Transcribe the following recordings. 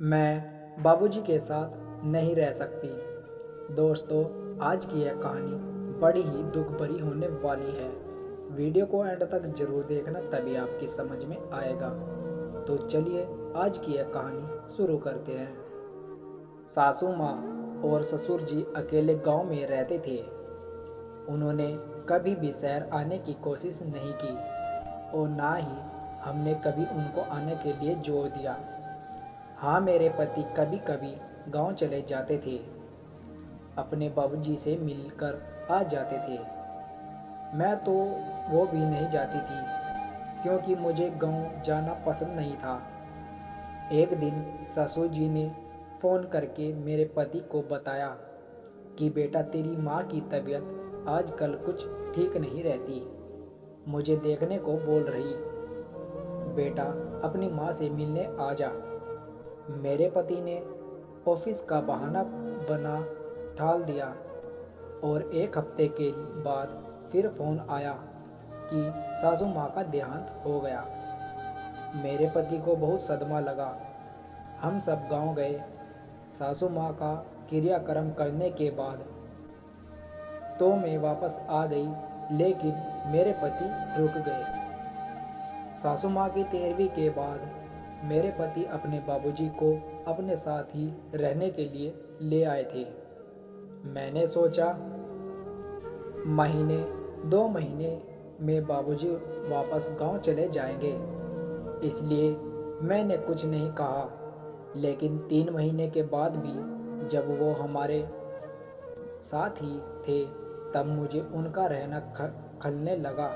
मैं बाबूजी के साथ नहीं रह सकती। दोस्तों, आज की यह कहानी बड़ी ही दुख भरी होने वाली है। वीडियो को एंड तक जरूर देखना, तभी आपकी समझ में आएगा। तो चलिए आज की यह कहानी शुरू करते हैं। सासू माँ और ससुर जी अकेले गांव में रहते थे। उन्होंने कभी भी शहर आने की कोशिश नहीं की और ना ही हमने कभी उनको आने के लिए जोर दिया। हाँ, मेरे पति कभी कभी गांव चले जाते थे, अपने बाबूजी से मिलकर आ जाते थे। मैं तो वो भी नहीं जाती थी, क्योंकि मुझे गांव जाना पसंद नहीं था। एक दिन ससुर जी ने फ़ोन करके मेरे पति को बताया कि बेटा, तेरी माँ की तबीयत आजकल कुछ ठीक नहीं रहती, मुझे देखने को बोल रही। बेटा, अपनी माँ से मिलने आ जा। मेरे पति ने ऑफिस का बहाना बना टाल दिया और एक हफ्ते के बाद फिर फ़ोन आया कि सासू माँ का देहांत हो गया। मेरे पति को बहुत सदमा लगा। हम सब गांव गए। सासू माँ का क्रियाक्रम करने के बाद तो मैं वापस आ गई, लेकिन मेरे पति रुक गए। सासू माँ की 13वीं के बाद मेरे पति अपने बाबूजी को अपने साथ ही रहने के लिए ले आए थे। मैंने सोचा महीने 2 महीने में बाबूजी वापस गांव चले जाएंगे, इसलिए मैंने कुछ नहीं कहा। लेकिन 3 महीने के बाद भी जब वो हमारे साथ ही थे, तब मुझे उनका रहना खलने लगा।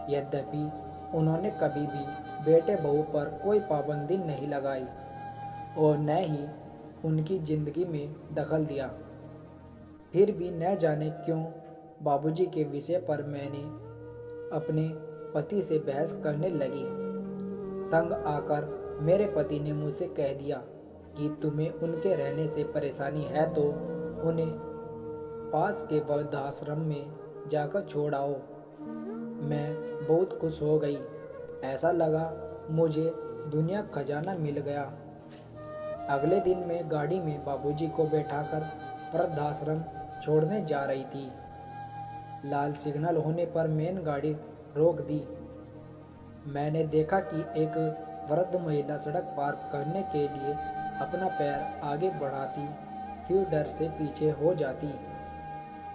यद्यपि उन्होंने कभी भी बेटे बहू पर कोई पाबंदी नहीं लगाई और न ही उनकी ज़िंदगी में दखल दिया। फिर भी न जाने क्यों बाबूजी के विषय पर मैंने अपने पति से बहस करने लगी। तंग आकर मेरे पति ने मुझसे कह दिया कि तुम्हें उनके रहने से परेशानी है तो उन्हें पास के वृद्धाश्रम में जाकर छोड़ आओ। मैं बहुत खुश हो गई। ऐसा लगा मुझे दुनिया खजाना मिल गया। अगले दिन मैं गाड़ी में बाबूजी को बैठाकर वृद्धाश्रम छोड़ने जा रही थी। लाल सिग्नल होने पर मैंने गाड़ी रोक दी। मैंने देखा कि एक वृद्ध महिला सड़क पार करने के लिए अपना पैर आगे बढ़ाती, फिर डर से पीछे हो जाती।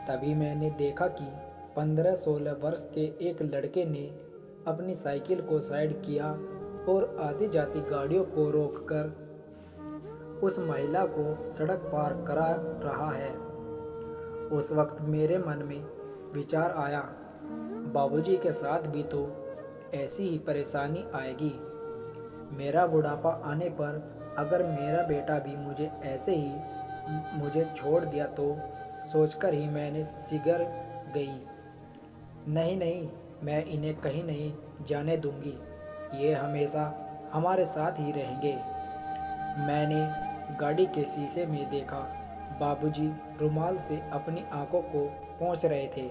तभी मैंने देखा कि 15-16 वर्ष के एक लड़के ने अपनी साइकिल को साइड किया और आती जाती गाड़ियों को रोककर उस महिला को सड़क पार करा रहा है। उस वक्त मेरे मन में विचार आया, बाबूजी के साथ भी तो ऐसी ही परेशानी आएगी। मेरा बुढ़ापा आने पर अगर मेरा बेटा भी मुझे ऐसे ही मुझे छोड़ दिया तो सोचकर ही मैंने सिगड़ गई। नहीं नहीं, मैं इन्हें कहीं नहीं जाने दूंगी, ये हमेशा हमारे साथ ही रहेंगे। मैंने गाड़ी के शीशे में देखा, बाबूजी रुमाल से अपनी आंखों को पोंछ रहे थे।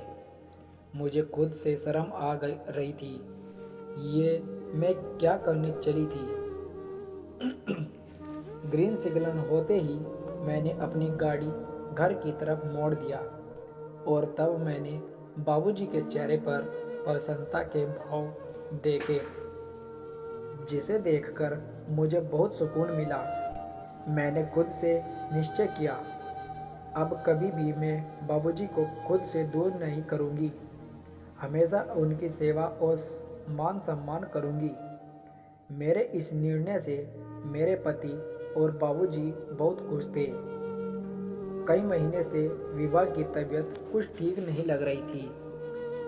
मुझे खुद से शर्म आ रही थी। ये मैं क्या करने चली थी। ग्रीन सिग्नल होते ही मैंने अपनी गाड़ी घर की तरफ मोड़ दिया और तब मैंने बाबूजी के चेहरे पर प्रसन्नता के भाव देखे, जिसे देखकर मुझे बहुत सुकून मिला। मैंने खुद से निश्चय किया, अब कभी भी मैं बाबूजी को खुद से दूर नहीं करूंगी। हमेशा उनकी सेवा और मान सम्मान करूंगी। मेरे इस निर्णय से मेरे पति और बाबूजी बहुत खुश थे। कई महीने से विभा की तबीयत कुछ ठीक नहीं लग रही थी।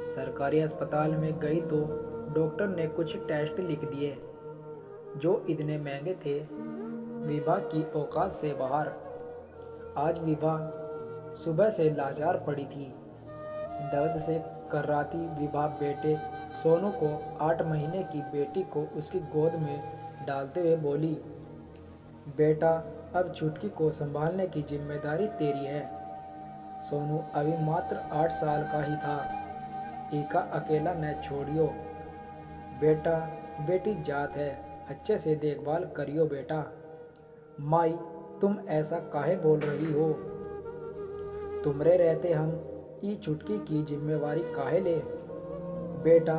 सरकारी अस्पताल में गई तो डॉक्टर ने कुछ टेस्ट लिख दिए जो इतने महंगे थे, विभा की औकात से बाहर। आज विभा सुबह से लाचार पड़ी थी। दर्द से कर्राती विभा बेटे सोनू को 8 महीने की बेटी को उसकी गोद में डालते हुए बोली, बेटा, अब छुटकी को संभालने की जिम्मेदारी तेरी है। सोनू अभी मात्र 8 साल का ही था। इका अकेला न छोड़ियो। बेटा, बेटी जात है, अच्छे से देखभाल करियो बेटा। माई, तुम ऐसा काहे बोल रही हो? तुमरे रहते हम ई छुटकी की जिम्मेवारी काहे ले? बेटा,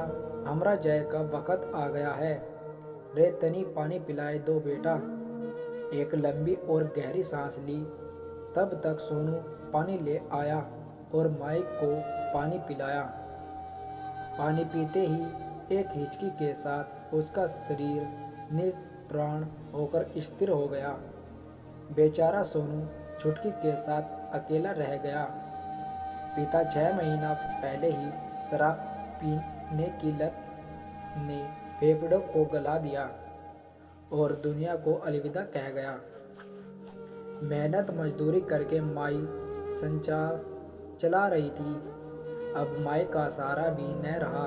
हमरा जय का वक़्त आ गया है। रे तनी पानी पिलाए दो बेटा। एक लंबी और गहरी सांस ली। तब तक सोनू पानी ले आया और माई को पानी पिलाया। पानी पीते ही एक हिचकी के साथ उसका शरीर निष्प्राण होकर स्थिर हो गया। बेचारा सोनू छुटकी के साथ अकेला रह गया। पिता 6 महीना पहले ही शराब पीने की लत ने फेफड़ों को गला दिया और दुनिया को अलविदा कह गया। मेहनत मजदूरी करके माई संसार चला रही थी। अब माई का सहारा भी न रहा,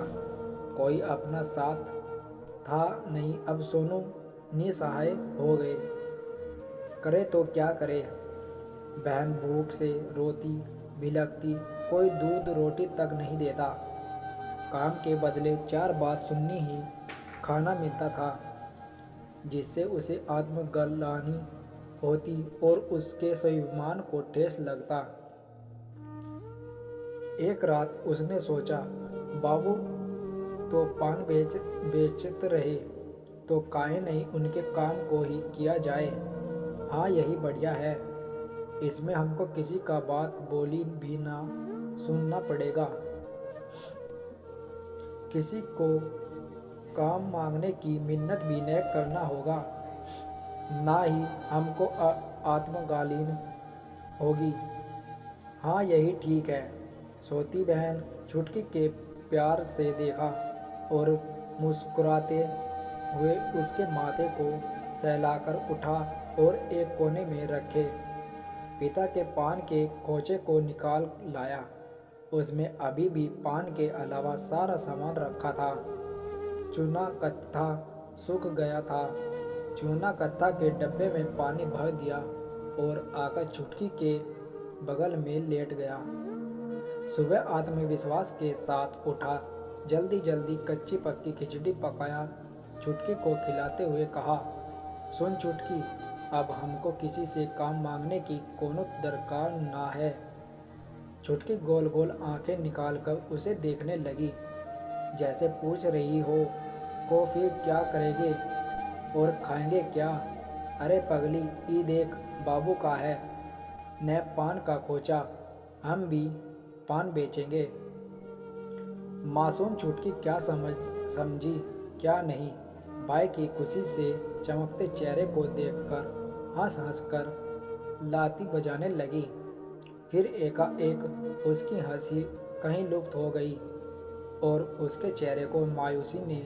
कोई अपना साथ था नहीं। अब सोनू निसहाय हो गए। करे तो क्या करे? बहन भूख से रोती बिलखती, कोई दूध रोटी तक नहीं देता। काम के बदले 4 बात सुननी ही खाना मिलता था, जिससे उसे आत्मग्लानि होती और उसके स्वाभिमान को ठेस लगता। एक रात उसने सोचा, बाबू तो पान बेचते रहे, तो काहे नहीं उनके काम को ही किया जाए। हाँ, यही बढ़िया है। इसमें हमको किसी का बात बोली भी ना सुनना पड़ेगा। किसी को काम मांगने की मिन्नत भी न करना होगा, ना ही हमको आत्मग्लानि होगी। हाँ, यही ठीक है। सोती बहन छुटकी के प्यार से देखा और मुस्कुराते हुए उसके माथे को सहलाकर उठा और एक कोने में रखे पिता के पान के खोचे को निकाल लाया। उसमें अभी भी पान के अलावा सारा सामान रखा था। चूना कत्था सूख गया था। चूना कत्था के डब्बे में पानी भर दिया और आकर छुटकी के बगल में लेट गया। सुबह आत्मविश्वास के साथ उठा, जल्दी जल्दी कच्ची पक्की खिचड़ी पकाया। छुटकी को खिलाते हुए कहा, सुन छुटकी, अब हमको किसी से काम मांगने की कोनो दरकार ना है। छुटकी गोल गोल आंखें निकालकर उसे देखने लगी, जैसे पूछ रही हो, को फिर क्या करेंगे और खाएंगे क्या? अरे पगली, ई देख, बाबू का है न पान का खोचा, हम भी पान बेचेंगे। मासूम छुटकी क्या समझी क्या नहीं, भाई की खुशी से चमकते चेहरे को देखकर हंस हंस कर लाती बजाने लगी। फिर एकाएक उसकी हंसी कहीं लुप्त हो गई और उसके चेहरे को मायूसी ने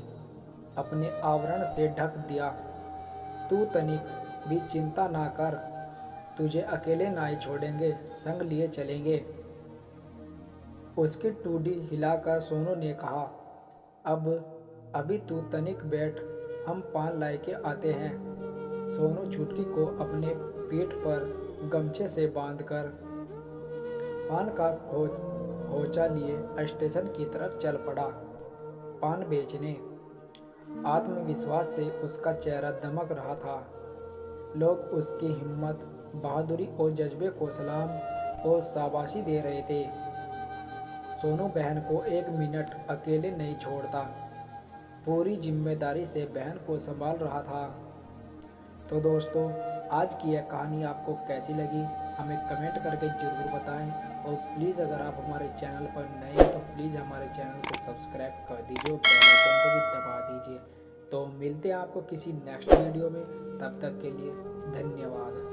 अपने आवरण से ढक दिया। तू तनिक भी चिंता ना कर, तुझे अकेले ना ही छोड़ेंगे, संग लिए चलेंगे। उसकी टूडी हिलाकर सोनू ने कहा, अभी तू तनिक बैठ, हम पान लाए के आते हैं। सोनू छुटकी को अपने पीठ पर गमछे से बांधकर पान का खोचा लिए स्टेशन की तरफ चल पड़ा पान बेचने। आत्मविश्वास से उसका चेहरा दमक रहा था। लोग उसकी हिम्मत, बहादुरी और जज्बे को सलाम और शाबाशी दे रहे थे। सोनू बहन को 1 मिनट अकेले नहीं छोड़ता, पूरी जिम्मेदारी से बहन को संभाल रहा था। तो दोस्तों, आज की यह कहानी आपको कैसी लगी हमें कमेंट करके ज़रूर बताएं और प्लीज़ अगर आप हमारे चैनल पर नए हैं तो प्लीज़ हमारे चैनल को सब्सक्राइब कर दीजिए और बेल आइकन को भी दबा दीजिए। तो मिलते हैं आपको किसी नेक्स्ट वीडियो में, तब तक के लिए धन्यवाद।